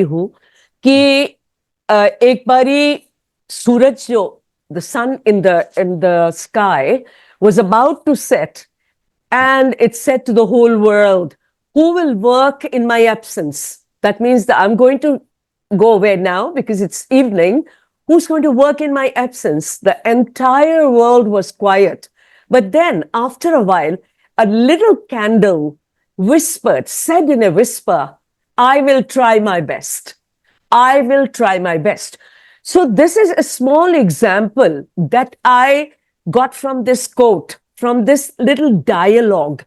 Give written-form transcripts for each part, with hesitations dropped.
हूँ कि एक बारी सूरज जो the sun in the sky was about to set, and it said to the whole world, who will work in my absence? That means that I'm going to go away now because it's evening. Who's going to work in my absence? The entire world was quiet. But then, after a while, a little candle whispered, said in a whisper, I will try my best. I will try my best. So, this is a small example that I got from this quote, from this little dialogue.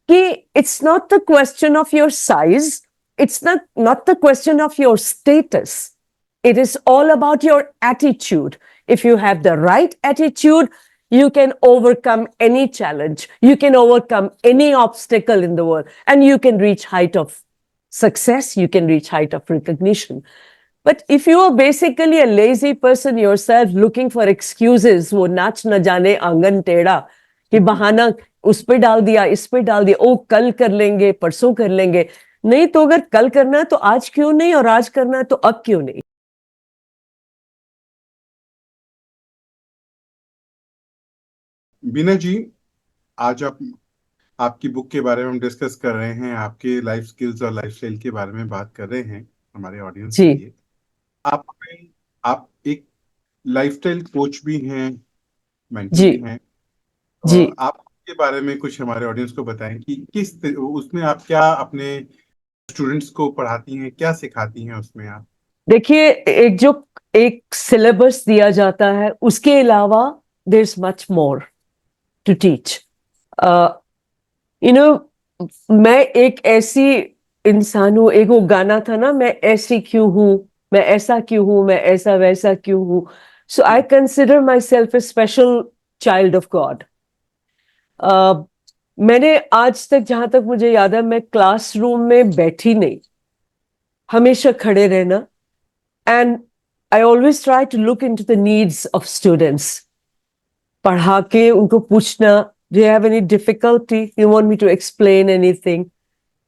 It's not the question of your size, it's not the question of your status. It is all about your attitude. If you have the right attitude, you can overcome any challenge, you can overcome any obstacle in the world, and you can reach height of success, you can reach height of recognition. But if you are basically a lazy person yourself, looking for excuses, वो नाच न जाने आंगन टेढ़ा, कि बहाना उस पे डाल दिया, इस पे डाल दिया, ओ कल कर लेंगे, परसों कर लेंगे, नहीं तो अगर कल करना है तो आज क्यों नहीं, और आज करना है तो अब क्यों नहीं? बीना जी, आज आपकी बुक के बारे में हम डिस्कस कर रहे हैं, आपके लाइफ स्किल्स और लाइफस्टाइल के बारे में बात कर रहे हैं हमारे ऑडियंस के जी लिए। आप एक लाइफस्टाइल कोच भी हैं, मेंटर जी भी हैं, जी। और आप के बारे में कुछ हमारे ऑडियंस को बताएं कि उसमें आप क्या अपने स्टूडेंट्स को पढ़ाती हैं, क्या सिखाती हैं उसमें आप? देखिए, एक सिलेबस दिया जाता है, उसके अलावा there is much more to teach. You know, मैं एक ऐसी इंसान हूं, एक वो गाना था ना, मैं ऐसी क्यों हूं, मैं ऐसा क्यों हूं, मैं ऐसा वैसा क्यों हूं। So I consider myself a special child of God. मैंने आज तक, जहां तक मुझे याद है, मैं क्लासरूम में बैठी नहीं, हमेशा खड़े रहना। And I always try to look into the needs of students. पढ़ा के उनको पूछना, do you have any difficulty, you want me to explain anything?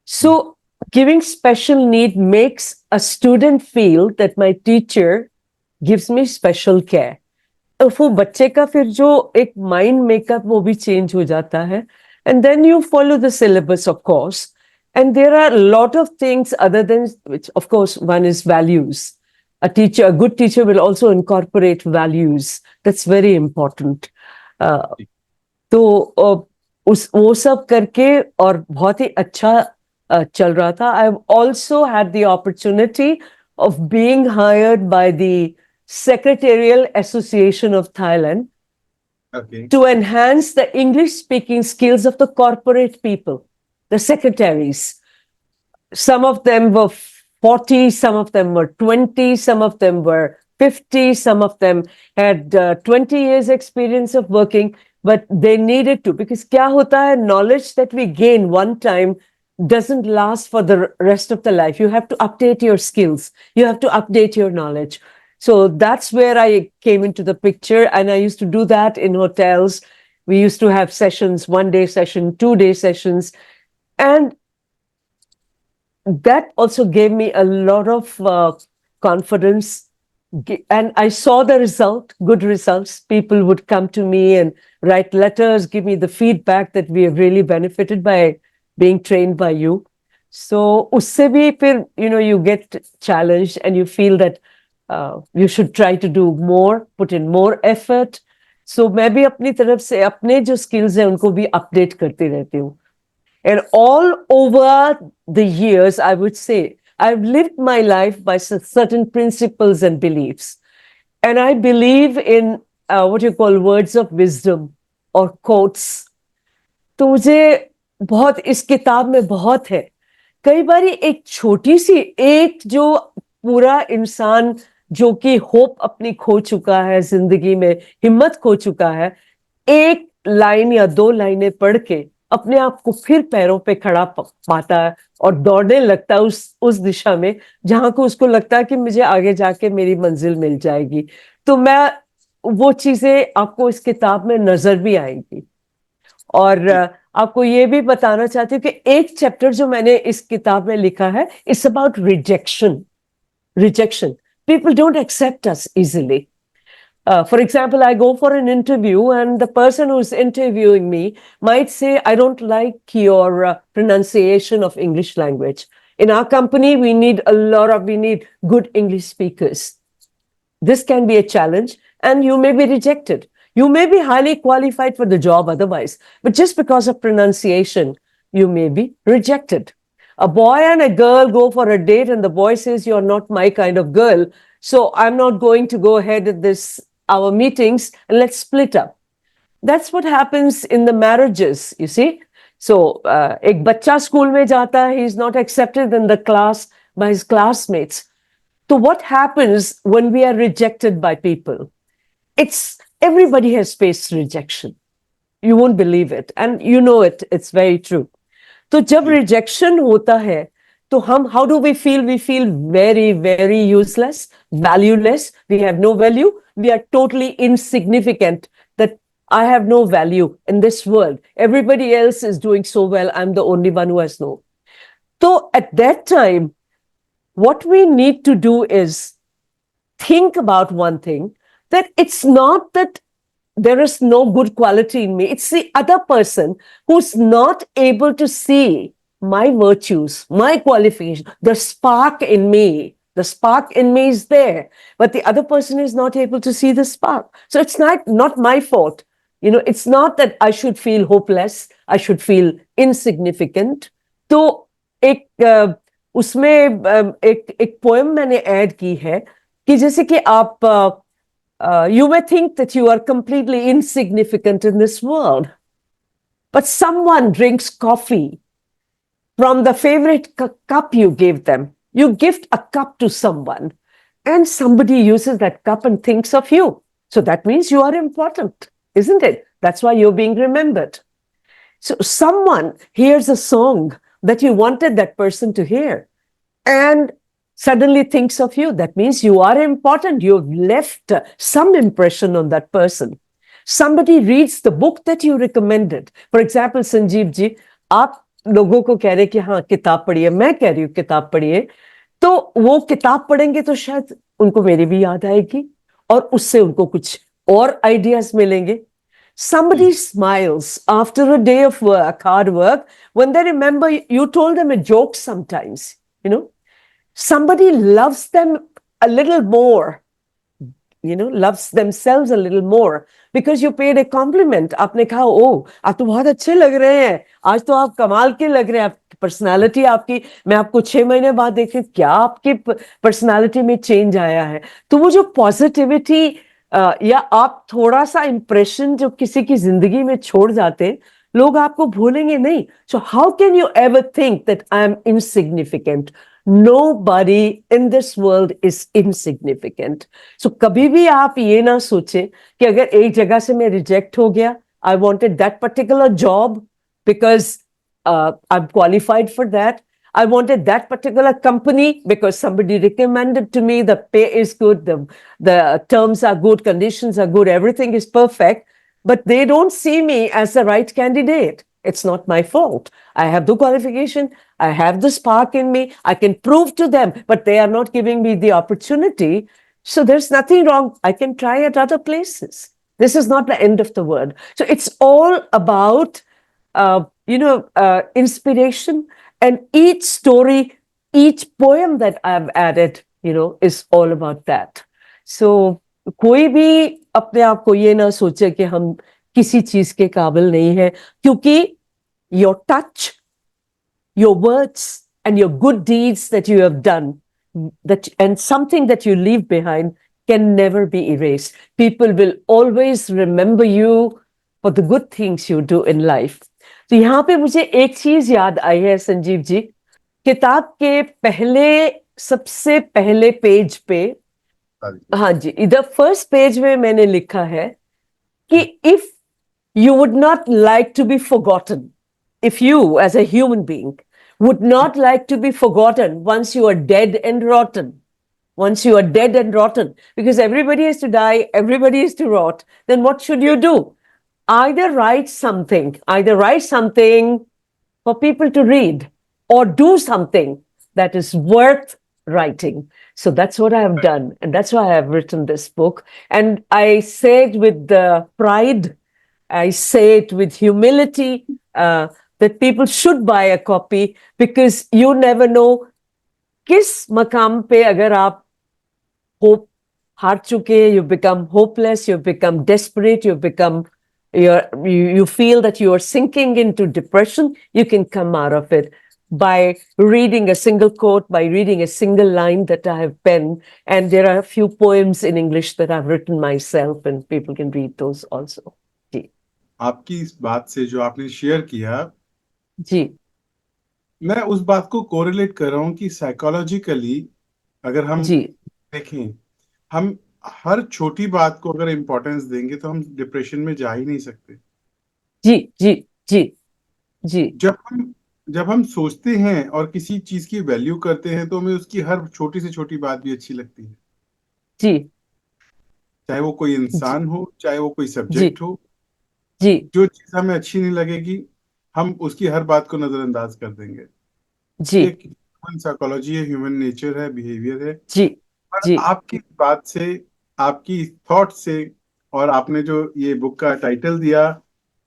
So giving special need makes a student feel that my teacher gives me special care. वो बच्चे का फिर जो एक माइंड मेकअप वो भी चेंज हो जाता है, and then you follow the syllabus, of course, and there are a lot of things other than which, of course, one is values. A good teacher will also incorporate values. That's very important. तो वो सब करके और बहुत ही अच्छा चल रहा था। I have also had the opportunity of being hired by the Secretarial Association of Thailand to enhance the English speaking skills of the corporate people, the secretaries. Some of them were 40, some of them were 20, some of them were 50, some of them had 20 years experience of working, but they needed to, because kya hota hai, knowledge that we gain one time doesn't last for the rest of the life. You have to update your skills, you have to update your knowledge. So that's where I came into the picture, and I used to do that in hotels. We used to have sessions, 1-day session, 2-day sessions, and that also gave me a lot of confidence. And I saw the result, good results. People would come to me and write letters, give me the feedback that we have really benefited by being trained by you. So usse bhi fir, you get challenged and you feel that you should try to do more, put in more effort. So मैं भी अपनी तरफ से अपने जो skills हैं उनको भी update करती रहती हूँ. And all over the years, I would say, I've lived my life by certain principles and beliefs. And I believe in what you call words of wisdom or quotes. तो मुझे बहुत इस किताब में बहुत है कई बार एक छोटी सी, एक जो पूरा इंसान जो कि होप अपनी खो चुका है जिंदगी में, हिम्मत खो चुका है, एक लाइन या दो लाइनें पढ़ के अपने आप को फिर पैरों पे खड़ा पाता है और दौड़ने लगता है उस दिशा में जहां को उसको लगता है कि मुझे आगे जाके मेरी मंजिल मिल जाएगी। तो मैं वो चीजें आपको इस किताब में नजर भी आएंगी। और आपको ये भी बताना चाहती हूँ कि एक चैप्टर जो मैंने इस किताब में लिखा है, it's about rejection. Rejection, people don't accept us easily. For example, I go for an interview, and the person who's interviewing me might say, I don't like your pronunciation of English language. In our company, we need good English speakers. This can be a challenge, and you may be rejected. You may be highly qualified for the job otherwise, but just because of pronunciation, you may be rejected. A boy and a girl go for a date, and the boy says, you're not my kind of girl, so I'm not going to go ahead with our meetings, and let's split up. That's what happens in the marriages, you see. So, एक बच्चा school में जाता है, he's not accepted in the class by his classmates. So what happens when we are rejected by people? Everybody has faced rejection. You won't believe it. And you know it. It's very true. So जब rejection होता है, तो how do we feel? We feel very, very useless, valueless. We have no value. We are totally insignificant, that I have no value in this world. Everybody else is doing so well. I'm the only one who has no. So at that time, what we need to do is think about one thing, that it's not that there is no good quality in me. It's the other person who's not able to see my virtues, my qualification, the spark in me. The spark in me is there, but the other person is not able to see the spark. So it's not my fault. It's not that I should feel hopeless. I should feel insignificant. तो एक उसमें एक poem मैंने add की है कि जैसे कि आप you may think that you are completely insignificant in this world, but someone drinks coffee from the favorite cup you gave them. You gift a cup to someone, and somebody uses that cup and thinks of you. So that means you are important, isn't it? That's why you're being remembered. So someone hears a song that you wanted that person to hear and suddenly thinks of you. That means you are important. You've left some impression on that person. Somebody reads the book that you recommended. For example, Sanjeev ji, आप लोगों को कह रहे कि हाँ किताब पढ़िए, मैं कह रही हूँ किताब पढ़िए, तो वो किताब पढ़ेंगे तो शायद उनको मेरी भी याद आएगी और उससे उनको कुछ और आइडियाज मिलेंगे. Somebody smiles after a day of work, hard work, when they remember you told them a joke sometimes, Somebody loves them a little more, loves themselves a little more because you paid a compliment. आपने कहा, ओ, आप तो बहुत अच्छे लग रहे हैं, आज तो आप कमाल के लग रहे हैं, पर्सनालिटी आपकी, मैं आपको 6 महीने बाद देख रही हूँ, क्या आपकी पर्सनालिटी में चेंज आया है. तो वो जो पॉजिटिविटी या आप थोड़ा सा इंप्रेशन जो किसी की जिंदगी में छोड़ जाते हैं, लोग आपको भूलेंगे नहीं. So how can you ever think that I am insignificant? Nobody in this world is insignificant. So कभी भी आप ये ना सोचे कि अगर एक जगह से मैं रिजेक्ट हो गया, I wanted that particular job because I'm qualified for that. I wanted that particular company because somebody recommended to me, the pay is good, the terms are good, conditions are good, everything is perfect, but they don't see me as the right candidate. It's not my fault. I have the qualification. I have the spark in me. I can prove to them, but they are not giving me the opportunity. So there's nothing wrong. I can try at other places. This is not the end of the world. So it's all about, inspiration. And each story, each poem that I've added, is all about that. So कोई भी अपने आप को ये ना सोचे कि हम किसी चीज के काबिल नहीं है, क्योंकि your touch, your words, and your good deeds that you have done, and something that you leave behind can never be erased. People will always remember you for the good things you do in life. तो यहाँ पे मुझे एक चीज याद आई है संजीव जी, किताब के पहले, सबसे पहले पेज पे, हाँ जी, इधर फर्स्ट पेज में मैंने लिखा है कि if you would not like to be forgotten, if you as a human being would not like to be forgotten once you are dead and rotten, once you are dead and rotten, because everybody is to die, everybody is to rot, then what should you do? Either write something for people to read, or do something that is worth writing. So that's what I have done, and that's why I have written this book. And I say it with pride, I say it with humility, that people should buy a copy, because you never know किस मकाम पे अगर आप hope हार चुके, you become hopeless, you become desperate, you feel that you are sinking into depression, you can come out of it by reading a single quote, by reading a single line that I have penned. And there are a few poems in English that I've written myself, and people can read those also. जी. आपकी इस बात से जो आपने share किया, जी. मैं उस बात को कोरिलेट कर रहा हूँ कि साइकोलॉजिकली अगर हम जी. देखें, हम हर छोटी बात को अगर इम्पोर्टेंस देंगे तो हम डिप्रेशन में जा ही नहीं सकते। जी. जी. जी. जी. जब हम सोचते हैं और किसी चीज की वैल्यू करते हैं तो हमें उसकी हर छोटी से छोटी बात भी अच्छी लगती है, जी. चाहे वो कोई जी. इंसान हो, चाहे वो कोई जी. सब्जेक्ट हो। जी. जो चीज हमें अच्छी नहीं लगेगी, हम उसकी हर बात को नजरअंदाज कर देंगे। जी. एक ह्यूमन साइकोलॉजी है, ह्यूमन नेचर है, बिहेवियर है। जी. पर जी. आपकी बात से, आपकी थॉट से, और आपने जो ये बुक का टाइटल दिया,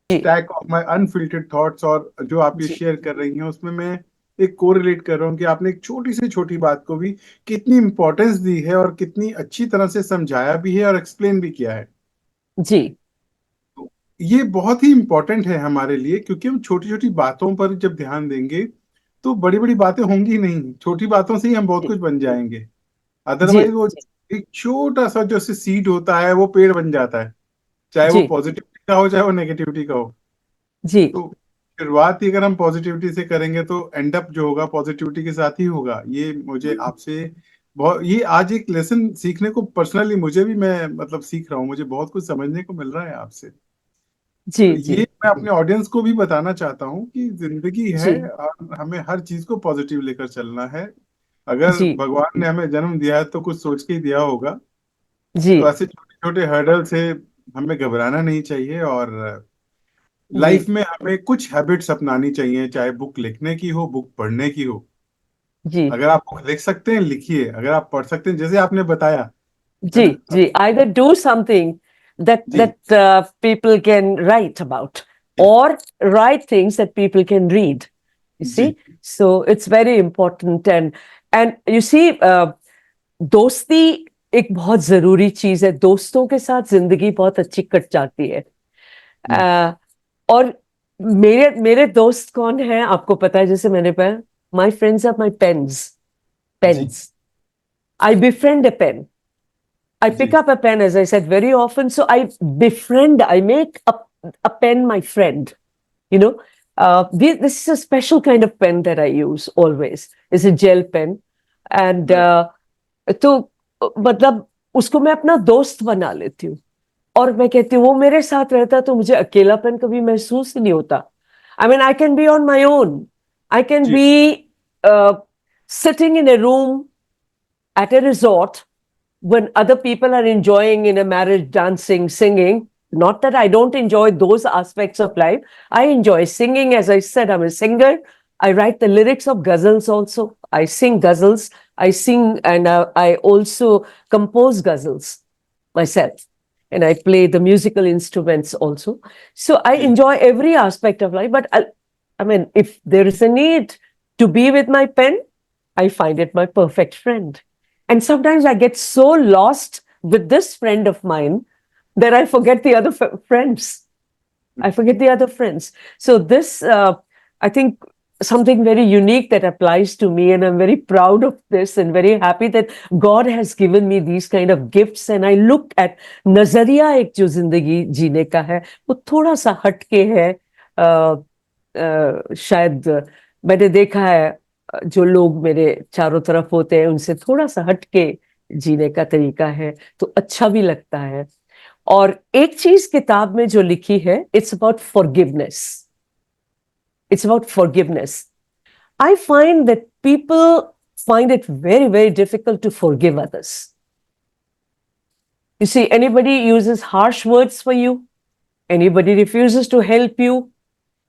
stack of my unfiltered thoughts, और जो आप ये जी. शेयर कर रही हैं उसमें मैं एक कोरिलेट कर रहा हूँ कि आपने एक छोटी से छोटी बात को भी कितनी इंपॉर्टेंस दी है और कितनी अच्छी तरह से समझाया भी है और एक्सप्लेन भी किया है। जी. तो ये बहुत ही इंपॉर्टेंट है हमारे लिए, क्योंकि हम छोटी छोटी बातों पर जब ध्यान देंगे तो बड़ी बड़ी बातें होंगी नहीं, छोटी बातों से ही हम बहुत जी. कुछ बन जाएंगे। जी. अदरवाइज वो एक छोटा सा जो सीड होता है वो पेड़ बन जाता है, चाहे वो जी. पॉजिटिविटी का हो चाहे वो नेगेटिविटी का हो। जी. तो शुरुआत ही अगर हम पॉजिटिविटी से करेंगे तो एंड अप जो होगा पॉजिटिविटी के साथ ही होगा। ये मुझे आपसे बहुत, ये आज एक लेसन सीखने को पर्सनली मुझे भी, मैं मतलब सीख रहा हूँ, मुझे बहुत कुछ समझने को मिल रहा है आपसे। तो जी. ये जी. मैं अपने ऑडियंस को भी बताना चाहता हूँ कि जिंदगी है जी. और हमें हर चीज को पॉजिटिव लेकर चलना है। अगर जी. भगवान ने हमें जन्म दिया है तो कुछ सोच के ही दिया होगा। जी. तो ऐसे छोटे छोटे हर्डल से हमें घबराना नहीं चाहिए, और जी. लाइफ में हमें कुछ हैबिट्स अपनानी चाहिए, चाहे बुक लिखने की हो, बुक पढ़ने की हो। जी. अगर आप बुक लिख सकते हैं लिखिए, अगर आप पढ़ सकते हैं जैसे आपने बताया, है जी. ना। जी. Either do something ji that people can write about, or write things that people can read. You ji see, so it's very important. And you see, दोस्ती एक बहुत जरूरी चीज है. दोस्तों के साथ जिंदगी बहुत अच्छी कट जाती है. और मेरे मेरे दोस्त कौन है आपको पता है? जैसे मैंने कहा, my friends are my pens. जी Pens. I befriend a pen. I जी pick up a pen, as I said, very often. So I make a pen my friend. You know, this is a special kind of pen that I use always. It's a gel pen. And तो मतलब उसको मैं अपना दोस्त बना लेती हूँ. और मैं कहती हूँ वो मेरे साथ रहता तो मुझे अकेलापन कभी महसूस ही नहीं होता. I mean, I can be on my own. I can ji be sitting in a room at a resort when other people are enjoying in a marriage, dancing, singing. Not that I don't enjoy those aspects of life. I enjoy singing. As I said, I'm a singer. I write the lyrics of ghazals also. I sing ghazals. I sing, and I also compose ghazals myself. And I play the musical instruments also. So I ji enjoy every aspect of life. But I mean, if there is a need to be with my pen, I find it my perfect friend. And sometimes I get so lost with this friend of mine that I forget the other friends. I forget the other friends. So this, I think, something very unique that applies to me, and I'm very proud of this and very happy that God has given me these kind of gifts. And I look at नजरिया एक जो जिंदगी जीने का है वो थोड़ा सा हटके है. शायद मैंने देखा है जो लोग मेरे चारों तरफ होते हैं उनसे थोड़ा सा हट के जीने का तरीका है, तो अच्छा भी लगता है। और एक चीज किताब में जो लिखी है, it's about forgiveness. It's about forgiveness. I find that people find it very, very difficult to forgive others. You see, anybody uses harsh words for you, anybody refuses to help you,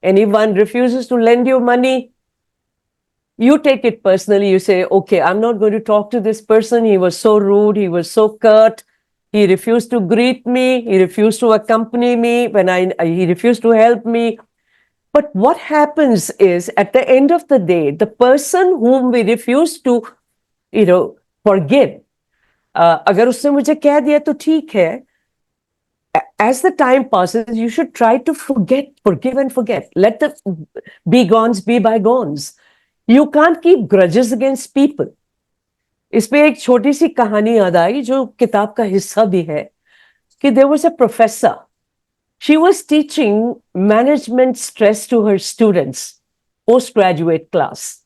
anyone refuses to lend you money, you take it personally. You say, okay, I'm not going to talk to this person. He was so rude, he was so curt, he refused to greet me, he refused to accompany me when he refused to help me. But what happens is, at the end of the day, the person whom we refuse to, forgive, अगर उसने मुझे कह दिया तो ठीक है, as the time passes, you should try to forgive and forget. Let the bygones be bygones. You can't keep grudges against people. इस पे एक छोटी सी कहानी याद आई जो किताब का हिस्सा भी है, कि there was a professor. She was teaching management stress to her students, postgraduate class.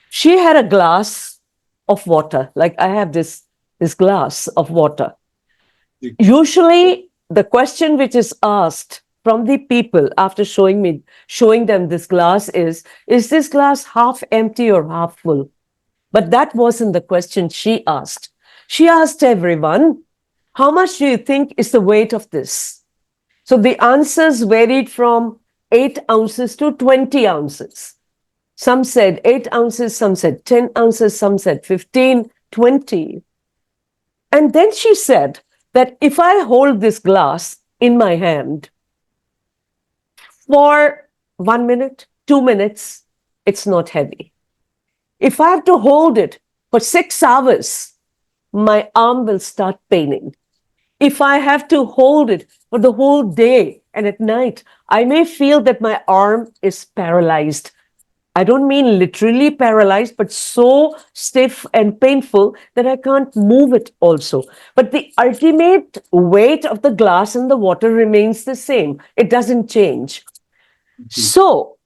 She had a glass of water, like I have this glass of water. Usually, the question which is asked from the people after showing them this glass is this glass half empty or half full? But that wasn't the question she asked. She asked everyone, how much do you think is the weight of this? So the answers varied from 8 ounces to 20 ounces. Some said 8 ounces, some said 10 ounces, some said 15, 20. And then she said that if I hold this glass in my hand for 1 minute, 2 minutes, it's not heavy. If I have to hold it for 6 hours, my arm will start paining. If I have to hold it for the whole day and at night, I may feel that my arm is paralyzed. I don't mean literally paralyzed, but so stiff and painful that I can't move it also. But the ultimate weight of the glass and the water remains the same. It doesn't change. So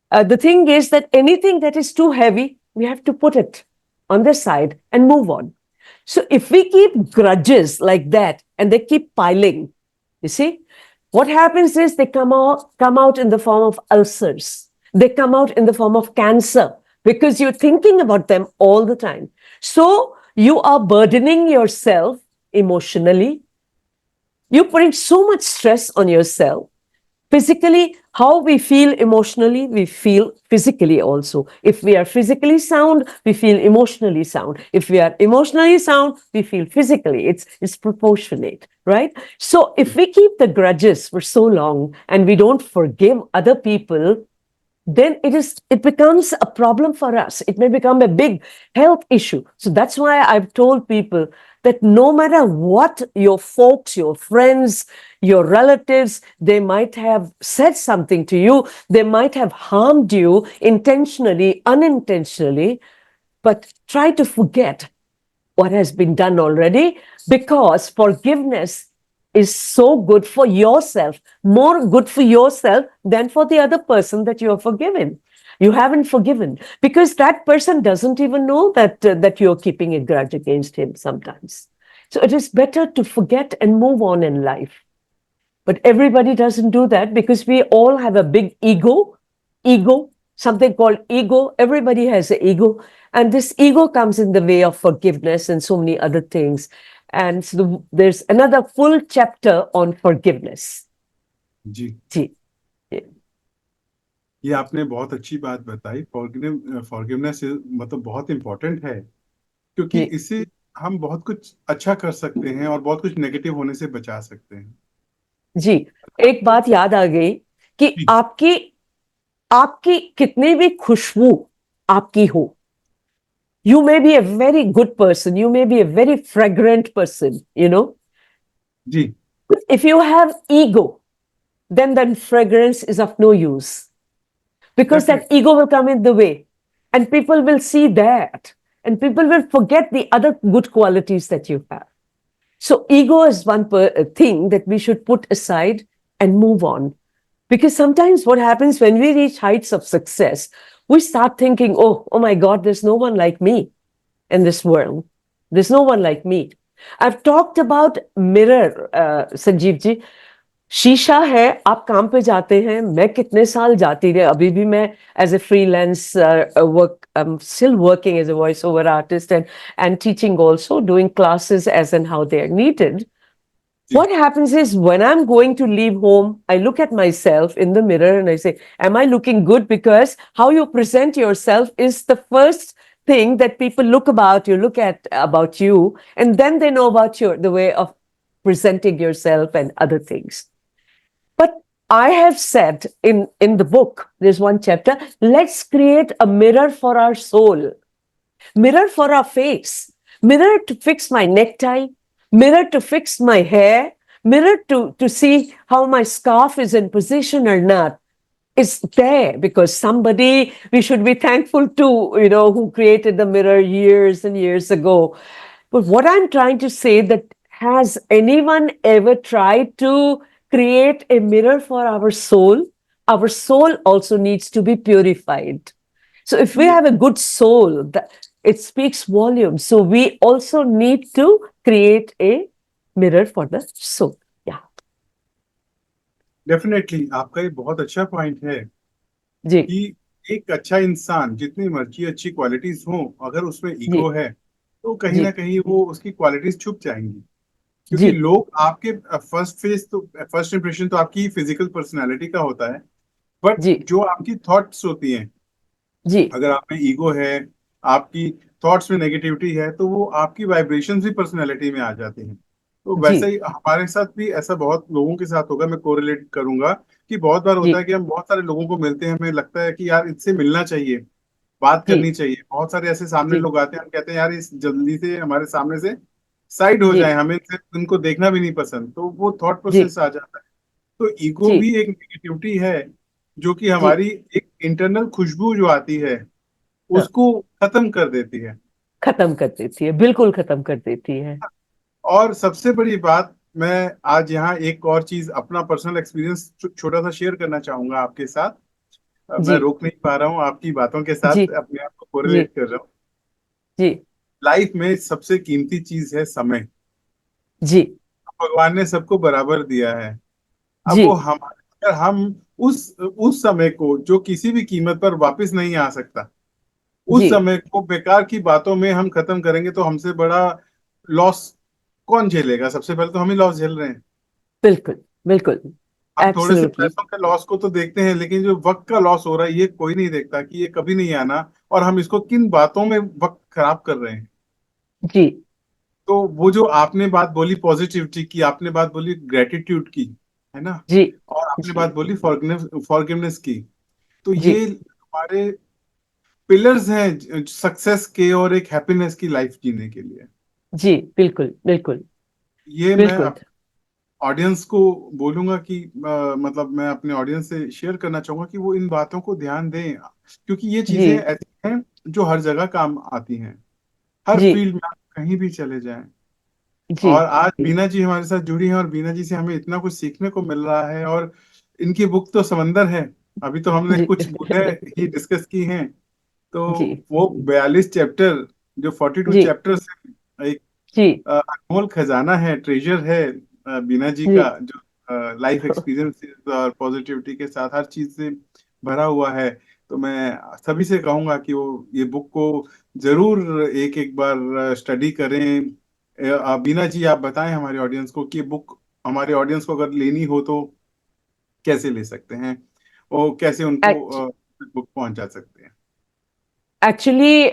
the thing is that anything that is too heavy, we have to put it on the side and move on. So if we keep grudges like that and they keep piling, you see, what happens is they come out in the form of ulcers. They come out in the form of cancer because you're thinking about them all the time. So you are burdening yourself emotionally. You're putting so much stress on yourself. Physically, how we feel emotionally, we feel physically also. If we are physically sound, we feel emotionally sound. If we are emotionally sound, we feel physically. It's proportionate, right? So if we keep the grudges for so long and we don't forgive other people, then it becomes a problem for us. It may become a big health issue. So that's why I've told people that no matter what your folks, your friends, your relatives, they might have said something to you, they might have harmed you intentionally, unintentionally, but try to forget what has been done already, because forgiveness is so good for yourself, more good for yourself than for the other person that you have forgiven. You haven't forgiven because that person doesn't even know that you're keeping a grudge against him sometimes. So it is better to forget and move on in life. But everybody doesn't do that because we all have a big ego, something called ego. Everybody has an ego. And this ego comes in the way of forgiveness and so many other things. And so there's another full chapter on forgiveness. जी जी. ये आपने बहुत अच्छी बात बताई। Forgiveness मतलब बहुत important है, क्योंकि जी. इससे हम बहुत कुछ अच्छा कर सकते हैं और बहुत कुछ नेगेटिव होने से बचा सकते हैं। जी. एक बात याद आ गई कि जी। आपकी कितनी भी खुशबू आपकी हो, you may be a very good person, you may be a very fragrant person, ji if you have ego, then that fragrance is of no use, because that Definitely. ego will come in the way and people will see that and people will forget the other good qualities that you have. So ego is one thing that we should put aside and move on. Because sometimes what happens when we reach heights of success, we start thinking, oh my God, there's no one like me in this world. There's no one like me. I've talked about mirror, Sanjeev ji. शीशा है, आप काम पे जाते हैं, मैं कितने साल जाती रही, अभी भी मैं as a freelance work, I am still working as a voice over artist and teaching also, doing classes as and how they are needed. What happens is when I'm going to leave home, I look at myself in the mirror and I say, am I looking good? Because how you present yourself is the first thing that people look at about you, and then they know about the way of presenting yourself and other things. But I have said in the book, there's one chapter, let's create a mirror for our soul, mirror for our face, mirror to fix my necktie, mirror to fix my hair, mirror to see how my scarf is in position or not. It's there because somebody, we should be thankful to, who created the mirror years and years ago. But what I'm trying to say that, has anyone ever tried to create a mirror for our soul? Our soul also needs to be purified. So if we have a good soul, it speaks volumes. So we also need to create a mirror for the soul. Yeah. Definitely आपका ये बहुत अच्छा point है जी. कि एक अच्छा इंसान जितनी मर्जी अच्छी क्वालिटीज हो, अगर उसमें ईगो है तो कहीं जी. ना कहीं वो उसकी क्वालिटीज छुप जाएंगी. क्योंकि जी. लोग आपके फर्स्ट इंप्रेशन तो आपकी फिजिकल पर्सनालिटी का होता है, बट जी. जो आपकी थॉट्स होती हैं, जी. अगर आप में ईगो है, आपकी थॉट्स में नेगेटिविटी है, तो वो आपकी वाइब्रेशंस भी पर्सनालिटी में आ जाती हैं. तो जी. वैसे ही हमारे साथ भी ऐसा बहुत लोगों के साथ होगा. मैं कोरिलेट करूंगा कि बहुत बार होता जी. है कि हम बहुत सारे लोगों को मिलते हैं, हमें लगता है कि यार इससे मिलना चाहिए, बात जी. करनी चाहिए. बहुत सारे ऐसे सामने जी. लोग आते हैं, हम कहते हैं यार इस जल्दी से हमारे सामने से साइड हो जी. जाए, हमें इनको देखना भी नहीं पसंद. तो वो थॉट जी. प्रोसेस आ जाता है. तो ईगो जी. भी एक नेगेटिविटी है जो कि जी. हमारी एक इंटरनल खुशबू जो आती है हाँ, उसको खत्म कर देती है. खत्म कर देती है, बिल्कुल खत्म कर देती है. और सबसे बड़ी बात, मैं आज यहाँ एक और चीज अपना पर्सनल एक्सपीरियंस छोटा सा शेयर करना चाहूंगा आपके साथ. मैं जी. रोक नहीं पा रहा हूँ, आपकी बातों के जी. साथ अपने आप को जी. कोरिलेट कर रहा हूँ. जी. लाइफ में सबसे कीमती चीज है समय. जी. भगवान ने सबको बराबर दिया है. अब जी. वो अगर हम उस समय को जो किसी भी कीमत पर वापस नहीं आ सकता, उस जी. समय को बेकार की बातों में हम खत्म करेंगे तो हमसे बड़ा लॉस कौन झेलेगा? सबसे पहले तो हम ही लॉस झेल रहे हैं. बिल्कुल. बिल्कुल. हम थोड़े से एब्सोल्युटली. पैसों के लॉस को तो देखते हैं, लेकिन जो वक्त का लॉस हो रहा है ये कोई नहीं देखता कि ये कभी नहीं आना, और हम इसको किन बातों में वक्त खराब कर रहे हैं. जी. तो वो जो आपने बात बोली पॉजिटिविटी की, आपने बात बोली ग्रेटिट्यूड की, है ना, जी. और आपने जी. बात बोली फॉरगिवनेस की, तो जी. ये हमारे पिलर्स हैं सक्सेस के और एक हैप्पीनेस की लाइफ जीने के लिए. जी. बिल्कुल. बिल्कुल. ये मैं बिल्कुल. ऑडियंस को बोलूंगा कि मतलब मैं अपने ऑडियंस से शेयर करना चाहूंगा कि वो इन बातों को ध्यान दें, क्योंकि ये जी. चीजें ऐसी हैं जो हर जगह काम आती हैं, हर जी. फील्ड में आप कहीं भी चले जाएं. जी. और आज जी. बीना जी हमारे साथ जुड़ी हैं और बीना जी से हमें इतना कुछ सीखने को मिल रहा है. और इनकी बुक तो समंदर है. अभी तो हमने जी. कुछ बुकें ही डिस्कस की हैं. तो जी. वो 42 चैप्टर, जो 42 जी. चैप्टर्स, एक जी. अनमोल खजाना है, ट्रेजर है बीना जी जी. का, जो लाइफ एक्सपीरियंस और पॉजिटिविटी के साथ हर चीज से भरा हुआ है. तो मैं सभी से कहूंगा कि वो ये बुक को जरूर एक एक बार स्टडी करें. बीना जी आप बताएं हमारे ऑडियंस को कि ये बुक हमारे ऑडियंस को अगर लेनी हो तो कैसे ले सकते हैं, और कैसे उनको बुक पहुंचा सकते हैं. एक्चुअली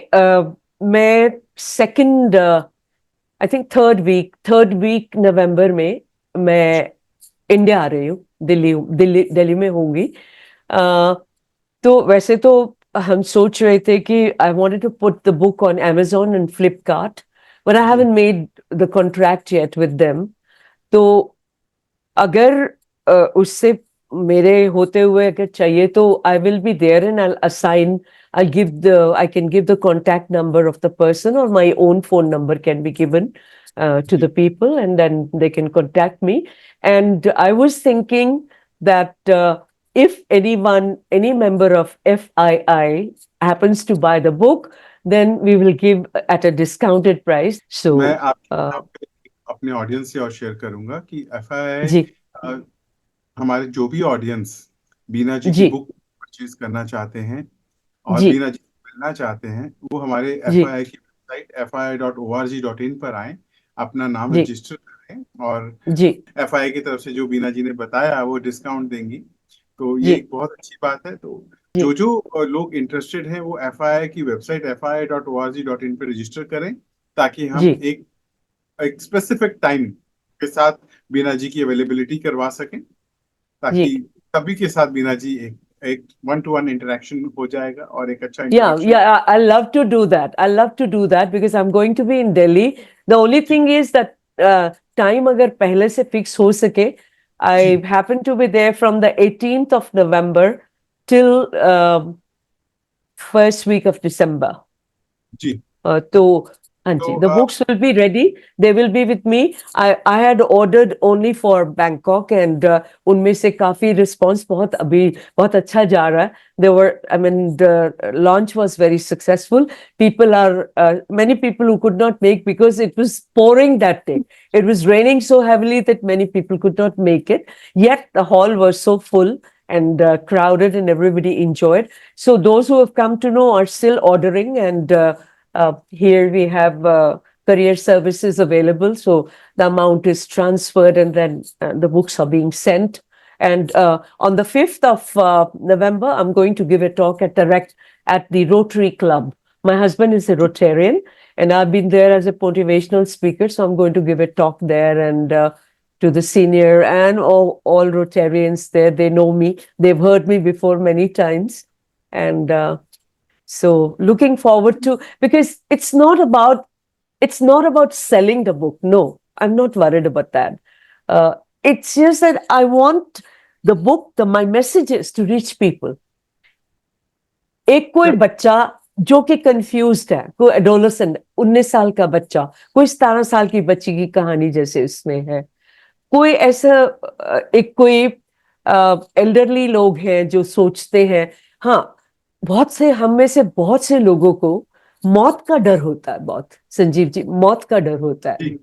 मैं second, I think third week November में मैं इंडिया आ रही हूँ, दिल्ली में होंगी. तो वैसे तो हम सोच रहे थे कि I wanted to put the book on Amazon and Flipkart, but I haven't made the contract yet with them. तो अगर उससे मेरे होते हुए अगर चाहिए तो I will be there and I assign, I can give the contact number of the person, or my own phone number can be given to the people, and then they can contact me. And I was thinking that if anyone, any member of FII happens to buy the book, then we will give at a discounted price. So, मैं आपके अपने audience से और share करूंगा कि FII जी हमारे जो भी ऑडियंस बीना जी की जी बुक परचेज करना चाहते हैं और जी बीना जी से मिलना चाहते हैं, वो हमारे जी एफआईआई की वेबसाइट fii.org.in पर आए, अपना नाम जी रजिस्टर करें और जी एफआईआई की तरफ से जो बीना जी ने बताया वो डिस्काउंट देंगी। तो ये जी एक बहुत अच्छी बात है। तो जी जो जो लोग इंटरेस्टेड हैं वो एफआईआई की वेबसाइट fii.org.in पर रजिस्टर करें, ताकि हम जी एक स्पेसिफिक टाइम के साथ बीना जी की अवेलेबिलिटी करवा सकें, जी ताकि सभी के साथ बीना जी एक एक वन टू वन इंटरेक्शन हो जाएगा और एक अच्छा Yeah, introduction. yeah, I love to do that. I love to do that because I'm going to be in Delhi. The only thing is that time अगर पहले से fix हो सके, जी I happen to be there from the 18th of November till first week of December. जी तो हाँ तो जी, the books will be ready. They will be with me. I had ordered only for Bangkok and उनमें से काफी response बहुत अभी बहुत अच्छा जा रहा है. There were, I mean, the launch was very successful. People are many people who could not make because it was pouring that day. It was raining so heavily that many people could not make it. Yet the hall was so full and crowded, and everybody enjoyed. So those who have come to know are still ordering, and here we have career services available. So the amount is transferred and then the books are being sent. And on the 5th of November, I'm going to give a talk at the Rotary Club. My husband is a Rotarian, and I've been there as a motivational speaker. So I'm going to give a talk there and to the senior and all Rotarians there. They know me. They've heard me before many times. And so looking forward to, because it's not about selling the book. No, I'm not worried about that. It's just that I want the book, my messages to reach people. एक कोई बच्चा जो कि confused है, कोई adolescent 19 साल का बच्चा, कोई 17 साल की बच्ची की कहानी जैसे उसमें है, कोई ऐसा एक कोई एल्डरली लोग हैं जो सोचते हैं, हाँ बहुत से हम में से बहुत से लोगों को मौत का डर होता है, बहुत संजीव जी मौत का डर होता है। जी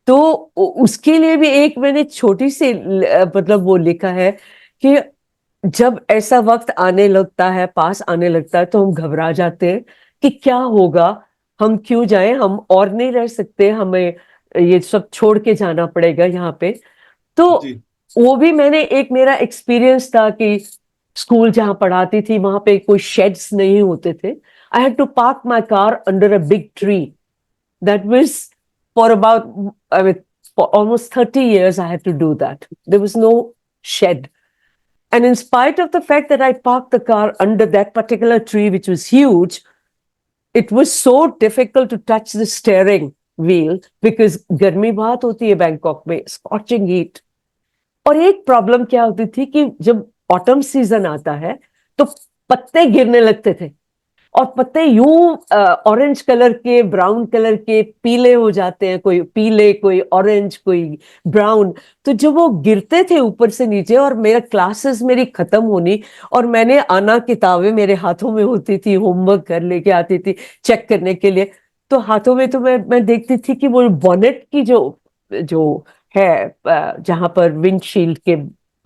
तो उसके लिए भी एक मैंने छोटी सी मतलब वो लिखा है कि जब ऐसा वक्त आने लगता है, पास आने लगता है, तो हम घबरा जाते हैं कि क्या होगा, हम क्यों जाएं, हम और नहीं रह सकते, हमें ये सब छोड़ के जाना पड़ेगा यहाँ पे। तो जी वो भी मैंने एक मेरा एक्सपीरियंस था कि स्कूल जहां पढ़ाती थी वहां पे कोई शेड्स नहीं होते थे। I had to park my car under a big tree that was for about I mean for almost 30 years. I had to do that. There was no shed. And in spite of the fact that I parked the car under that particular tree, which was huge, it was so difficult to touch the steering wheel because गर्मी बहुत होती है Bangkok में, scorching heat. और एक problem क्या होती थी कि जब ऑटम सीजन आता है तो पत्ते गिरने लगते थे, और पत्ते यूं ऑरेंज कलर के, ब्राउन कलर के, पीले हो जाते हैं, कोई पीले, कोई ऑरेंज, कोई ब्राउन। तो जब वो गिरते थे ऊपर से नीचे और मेरा क्लासेस मेरी खत्म होनी और मैंने आना, किताबें मेरे हाथों में होती थी, होमवर्क घर लेके आती थी चेक करने के लिए, तो हाथों में तो मैं देखती थी कि वो बॉनेट की जो जो है जहां पर विंडशील्ड के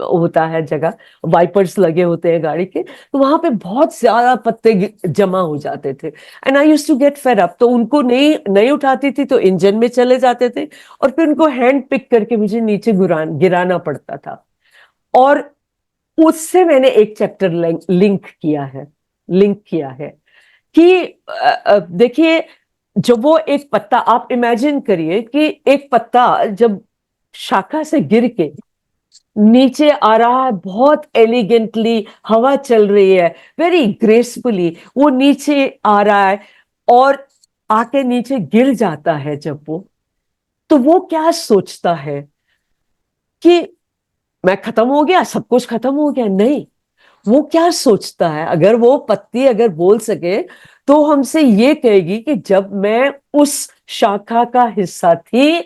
होता है जगह, वाइपर्स लगे होते हैं गाड़ी के, तो वहां पे बहुत ज्यादा पत्ते जमा हो जाते थे। And I used to get fed up. तो उनको नहीं नहीं उठाती थी तो इंजन में चले जाते थे, और फिर उनको हैंड पिक करके मुझे नीचे गिराना पड़ता था। और उससे मैंने एक चैप्टर लिंक किया है कि देखिए, जब वो एक पत्ता, आप इमेजिन करिए कि एक पत्ता जब शाखा से गिर के नीचे आ रहा है, बहुत एलिगेंटली हवा चल रही है, वेरी ग्रेसफुली वो नीचे आ रहा है, और आके नीचे गिर जाता है जब वो, तो वो क्या सोचता है कि मैं खत्म हो गया, सब कुछ खत्म हो गया? नहीं, वो क्या सोचता है, अगर वो पत्ती अगर बोल सके तो हमसे ये कहेगी कि जब मैं उस शाखा का हिस्सा थी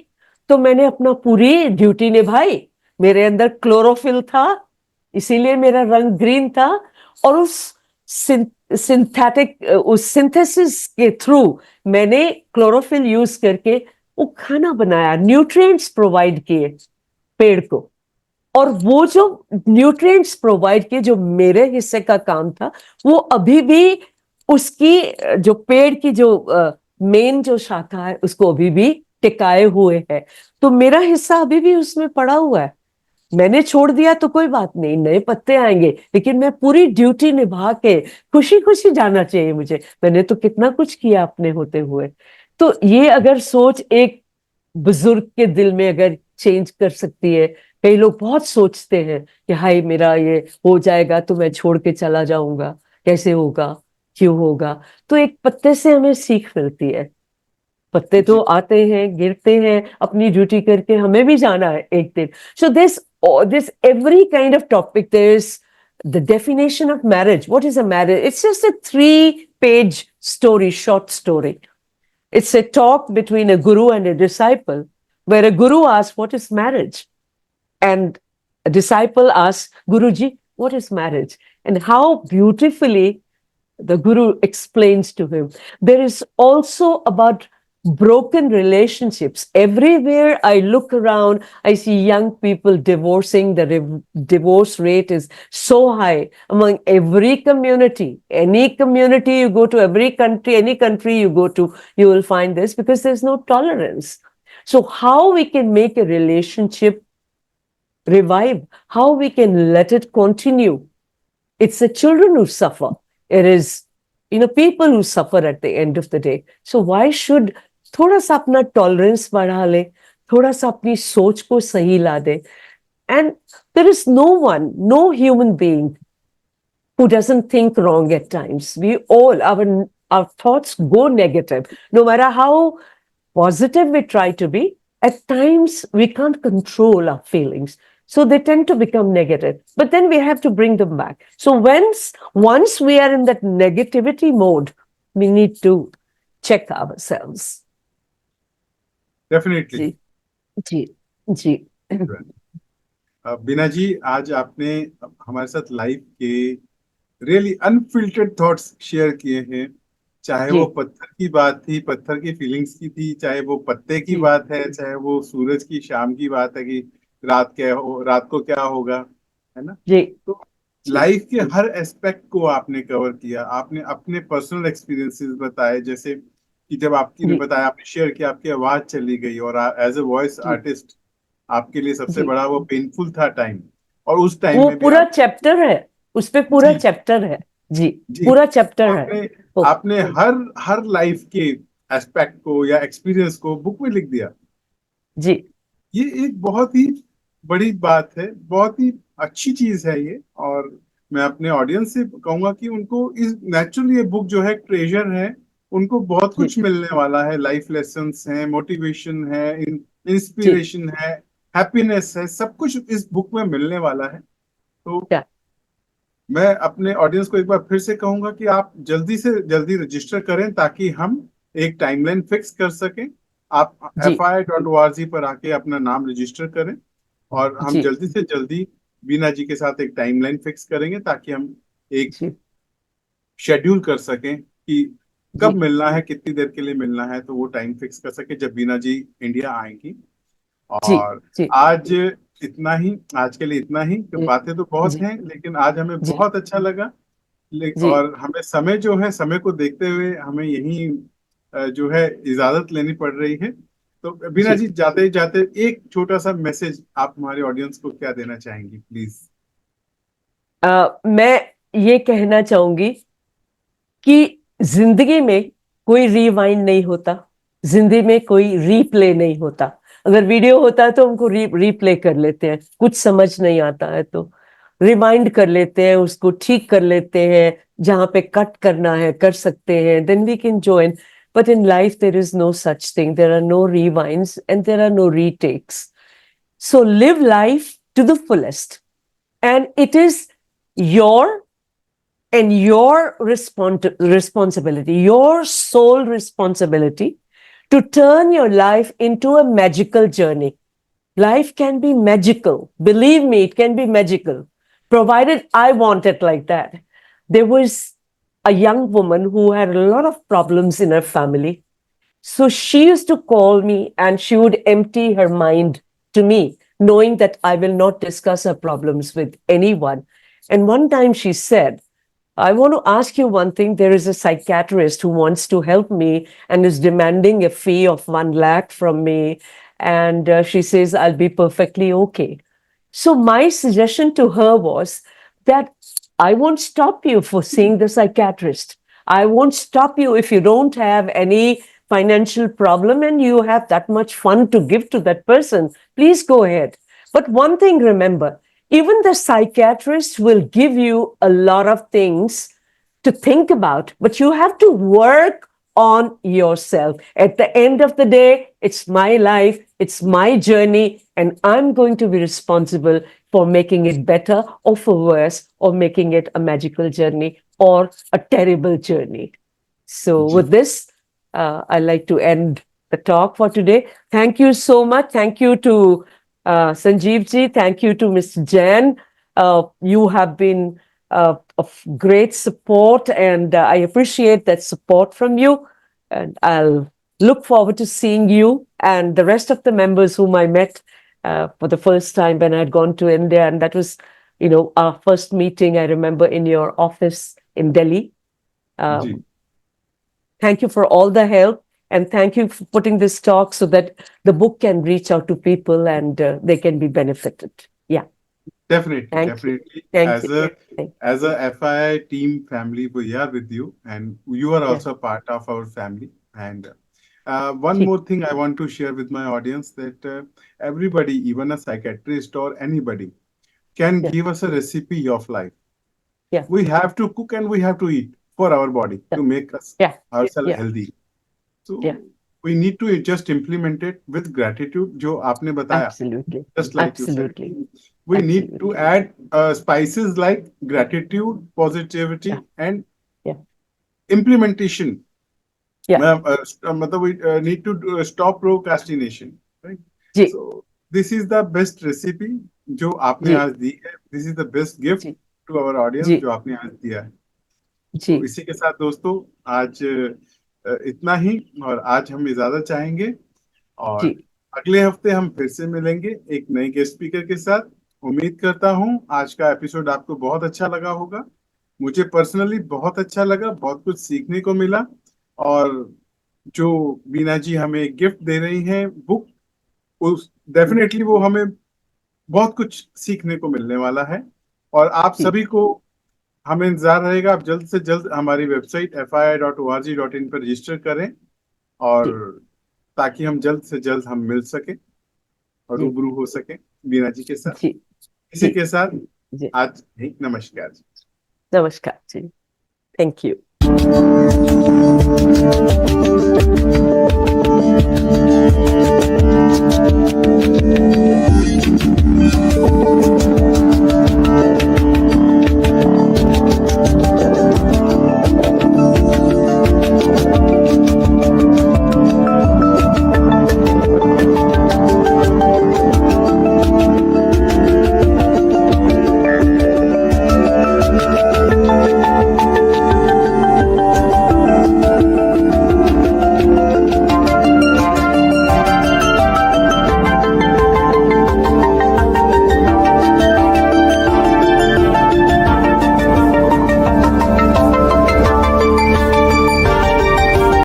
तो मैंने अपना पूरी ड्यूटी निभाई, मेरे अंदर क्लोरोफिल था, इसीलिए मेरा रंग ग्रीन था। और उस सिंथेटिक उस सिंथेसिस के थ्रू मैंने क्लोरोफिल यूज करके वो खाना बनाया, न्यूट्रिएंट्स प्रोवाइड किए पेड़ को। और वो जो न्यूट्रिएंट्स प्रोवाइड किए जो मेरे हिस्से का काम था, वो अभी भी उसकी जो पेड़ की जो मेन जो शाखा है उसको अभी भी टिकाए हुए है। तो मेरा हिस्सा अभी भी उसमें पड़ा हुआ है। मैंने छोड़ दिया तो कोई बात नहीं, नए पत्ते आएंगे, लेकिन मैं पूरी ड्यूटी निभा के खुशी खुशी जाना चाहिए मुझे। मैंने तो कितना कुछ किया अपने होते हुए। तो ये अगर सोच एक बुजुर्ग के दिल में अगर चेंज कर सकती है। कई लोग बहुत सोचते हैं कि हाय मेरा ये हो जाएगा तो मैं छोड़ के चला जाऊंगा, कैसे होगा, क्यों होगा। तो एक पत्ते से हमें सीख मिलती है। पत्ते तो जी आते हैं, गिरते हैं, अपनी ड्यूटी करके हमें भी जाना है एक दिन। सो this every kind of topic, there's the definition of marriage. What is a marriage? It's just a 3-page story, short story. It's a talk between a guru and a disciple, where a guru asks, what is marriage? And a disciple asks, Guruji, what is marriage? And how beautifully the guru explains to him. There is also about broken relationships. Everywhere I look around, I see young people divorcing. The divorce rate is so high among every community. Any community you go to, every country, any country you go to, you will find this because there's no tolerance. So how we can make a relationship revive, how we can let it continue. It's the children who suffer. It is, people who suffer at the end of the day. So why should थोड़ा सा अपना tolerance बढ़ा ले, थोड़ा सा अपनी सोच को सही ला दे. And there is no human being who doesn't think wrong at times. We all, our thoughts go negative. No matter how positive we try to be, at times we can't control our feelings. So they tend to become negative. But then we have to bring them back. So once we are in that negativity mode, we need to check ourselves. Definitely. जी जी जी बीना जी, आज आपने हमारे साथ life के really unfiltered thoughts share किए हैं। चाहे जी वो पत्थर की बात थी, पत्थर की फीलिंग्स की थी, चाहे वो पत्ते की जी बात है, चाहे वो सूरज की शाम की बात है कि रात को क्या होगा, है ना। जी तो जी लाइफ के हर एस्पेक्ट को आपने कवर किया। आपने अपने पर्सनल एक्सपीरियंसेस बताए, जैसे कि जब आपकी ने जी बताया, आपने शेयर किया आपकी आवाज चली गई और एज ए वॉइस जी आर्टिस्ट आपके लिए सबसे जी बड़ा वो पेनफुल था टाइम। और उस टाइम वो में भी पूरा आप चैप्टर है, उस पे पूरा जी चैप्टर है। जी जी पूरा चैप्टर है। आपने ओ, आपने हर हर लाइफ के एस्पेक्ट को या एक्सपीरियंस को बुक में लिख दिया। जी ये एक बहुत ही बड़ी बात है, बहुत ही अच्छी चीज है ये। और मैं अपने ऑडियंस से कहूंगा कि उनको इस नेचुरली ये बुक जो है ट्रेजर है, उनको बहुत जी कुछ मिलने वाला है। लाइफ लेसन्स हैं, मोटिवेशन है, जी इंस्पिरेशन है, हैप्पीनेस है, सब कुछ इस बुक में मिलने वाला है। तो क्या मैं अपने ऑडियंस को एक बार फिर से कहूंगा कि आप जल्दी से जल्दी रजिस्टर करें ताकि हम एक टाइमलाइन फिक्स कर सकें। आप जी FI.org पर आके अपना नाम रजिस्टर करें और हम जी जल्दी से जल्दी बीना जी के साथ एक टाइमलाइन फिक्स करेंगे ताकि हम एक जी शेड्यूल कर सकें कि कब जी मिलना है, कितनी देर के लिए मिलना है, तो वो टाइम फिक्स कर सके जब बीना जी इंडिया आएंगी। जी और जी आज इतना ही, आज के लिए इतना ही। जी बातें तो बहुत जी हैं लेकिन आज हमें जी बहुत अच्छा लगा। जी और हमें समय जो है, समय को देखते हुए हमें यही जो है इजाजत लेनी पड़ रही है। तो बीना जी जी, जाते जाते एक छोटा सा मैसेज आप हमारे ऑडियंस को क्या देना चाहेंगी प्लीज। मैं ये कहना चाहूंगी कि जिंदगी में कोई रिवाइंड नहीं होता, जिंदगी में कोई रीप्ले नहीं होता। अगर वीडियो होता है तो हमको रीप्ले कर लेते हैं, कुछ समझ नहीं आता है तो रिमाइंड कर लेते हैं, उसको ठीक कर लेते हैं, जहां पे कट करना है कर सकते हैं, then we can join. But in life there is no such thing, there are no rewinds and there are no retakes. So live life to the fullest. And it is your responsibility, your sole responsibility to turn your life into a magical journey. Life can be magical. Believe me, it can be magical. provided I want it like that. There was a young woman who had a lot of problems in her family. So she used to call me and she would empty her mind to me, knowing that I will not discuss her problems with anyone. And one time she said, I want to ask you one thing. There is a psychiatrist who wants to help me and is demanding a fee of 1 lakh from me. And she says, I'll be perfectly okay. So my suggestion to her was that I won't stop you for seeing the psychiatrist. I won't stop you if you don't have any financial problem and you have that much fun to give to that person. Please go ahead. But one thing, remember, even the psychiatrist will give you a lot of things to think about, but you have to work on yourself. At the end of the day, it's my life, it's my journey, and I'm going to be responsible for making it better or for worse, or making it a magical journey or a terrible journey. So with this, I'd like to end the talk for today. Thank you so much. Thank you to Sanjeev ji. Thank you to Mr. Jain. You have been of great support, and I appreciate that support from you. And I'll look forward to seeing you and the rest of the members whom I met for the first time when I had gone to India. And that was, our first meeting, I remember, in your office in Delhi. Thank you for all the help, and thank you for putting this talk so that the book can reach out to people and they can be benefited. Yeah. Definitely, Thank definitely. you. As a FII team family, we are with you, and you are also part of our family. And one more thing I want to share with my audience, that everybody, even a psychiatrist or anybody, can give us a recipe of life. Yeah. We have to cook and we have to eat for our body to make us ourselves healthy. So we need to just implement it with gratitude. जो आपने बताया, Absolutely. just like Absolutely. you said, we need to add spices like gratitude, positivity, and implementation. मतलब we need to stop procrastination, right? So this is the best recipe जो आपने आज दी है. This is the best gift to our audience जो आपने आज दिया है. तो इसी के साथ दोस्तों आज इतना ही, और आज हम इजाजत चाहेंगे, और अगले हफ्ते हम फिर से मिलेंगे एक नए गेस्ट स्पीकर के साथ. उम्मीद करता हूं आज का एपिसोड आपको बहुत अच्छा लगा होगा. मुझे पर्सनली बहुत अच्छा लगा, बहुत कुछ सीखने को मिला, और जो बीना जी हमें गिफ्ट दे रही हैं बुक, उस डेफिनेटली वो हमें बहुत कुछ सीखने को मिलने वाला है. और आप सभी को हमें इंतजार रहेगा. आप जल्द से जल्द हमारी वेबसाइट fii.org.in पर रजिस्टर करें, और ताकि हम जल्द से जल्द हम मिल सके और रूबरू हो सके बीना जी के साथ. इसी के साथ आज नमस्कार. नमस्कार जी. Thank you.